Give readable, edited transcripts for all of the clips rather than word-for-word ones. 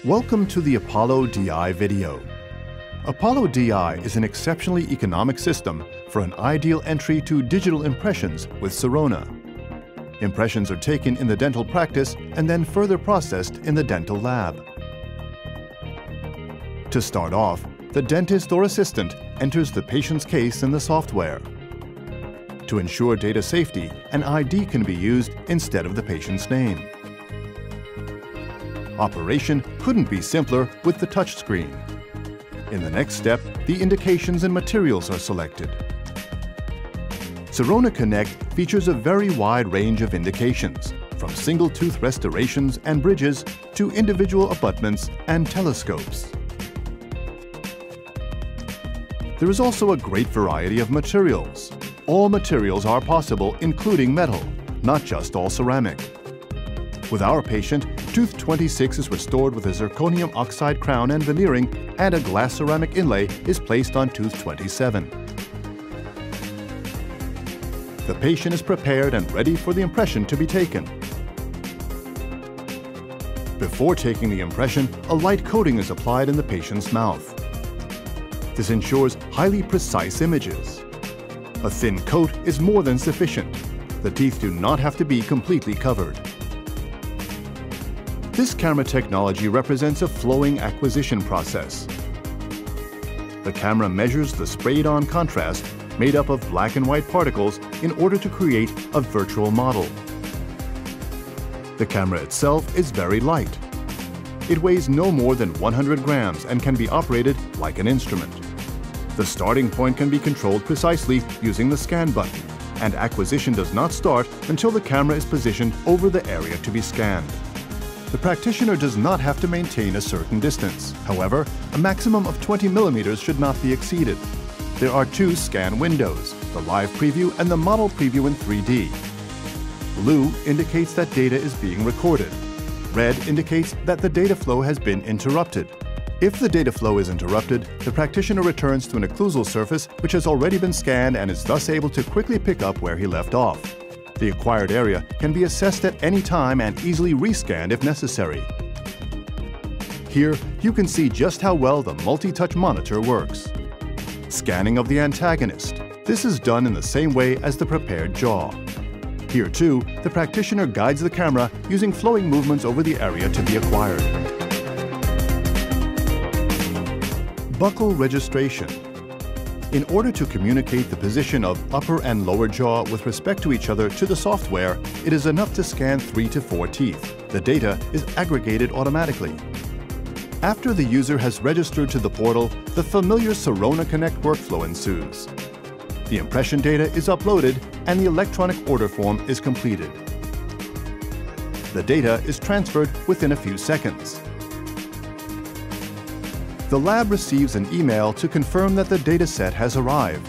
Welcome to the Apollo DI video. Apollo DI is an exceptionally economic system for an ideal entry to digital impressions with Sirona. Impressions are taken in the dental practice and then further processed in the dental lab. To start off, the dentist or assistant enters the patient's case in the software. To ensure data safety, an ID can be used instead of the patient's name. Operation couldn't be simpler with the touchscreen. In the next step, the indications and materials are selected. Sirona Connect features a very wide range of indications, from single tooth restorations and bridges to individual abutments and telescopes. There is also a great variety of materials. All materials are possible, including metal, not just all ceramic. With our patient, tooth 26 is restored with a zirconium oxide crown and veneering, and a glass ceramic inlay is placed on tooth 27. The patient is prepared and ready for the impression to be taken. Before taking the impression, a light coating is applied in the patient's mouth. This ensures highly precise images. A thin coat is more than sufficient. The teeth do not have to be completely covered. This camera technology represents a flowing acquisition process. The camera measures the sprayed-on contrast made up of black and white particles in order to create a virtual model. The camera itself is very light. It weighs no more than 100 grams and can be operated like an instrument. The starting point can be controlled precisely using the scan button, and acquisition does not start until the camera is positioned over the area to be scanned. The practitioner does not have to maintain a certain distance. However, a maximum of 20 millimeters should not be exceeded. There are two scan windows, the live preview and the model preview in 3D. Blue indicates that data is being recorded. Red indicates that the data flow has been interrupted. If the data flow is interrupted, the practitioner returns to an occlusal surface which has already been scanned and is thus able to quickly pick up where he left off. The acquired area can be assessed at any time and easily rescanned if necessary. Here, you can see just how well the multi-touch monitor works. Scanning of the antagonist. This is done in the same way as the prepared jaw. Here too, the practitioner guides the camera using flowing movements over the area to be acquired. Buccal registration. In order to communicate the position of upper and lower jaw with respect to each other to the software, it is enough to scan 3 to 4 teeth. The data is aggregated automatically. After the user has registered to the portal, the familiar Sirona Connect workflow ensues. The impression data is uploaded and the electronic order form is completed. The data is transferred within a few seconds. The lab receives an email to confirm that the data set has arrived.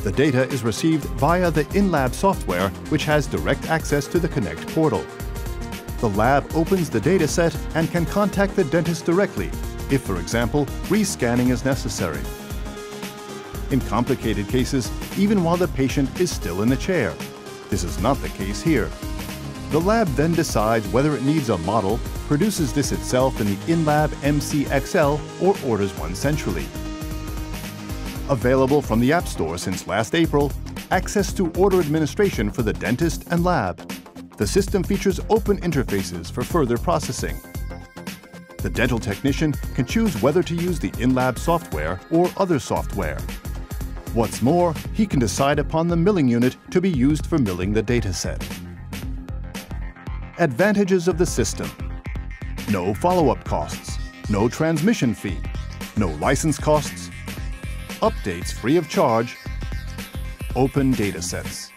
The data is received via the in-lab software, which has direct access to the Connect portal. The lab opens the data set and can contact the dentist directly if, for example, rescanning is necessary. In complicated cases, even while the patient is still in the chair. This is not the case here. The lab then decides whether it needs a model, produces this itself in the in-lab MCXL, or orders one centrally. Available from the App Store since last April, access to order administration for the dentist and lab. The system features open interfaces for further processing. The dental technician can choose whether to use the in-lab software or other software. What's more, he can decide upon the milling unit to be used for milling the dataset. Advantages of the system: no follow-up costs, no transmission fee, no license costs, updates free of charge, open datasets.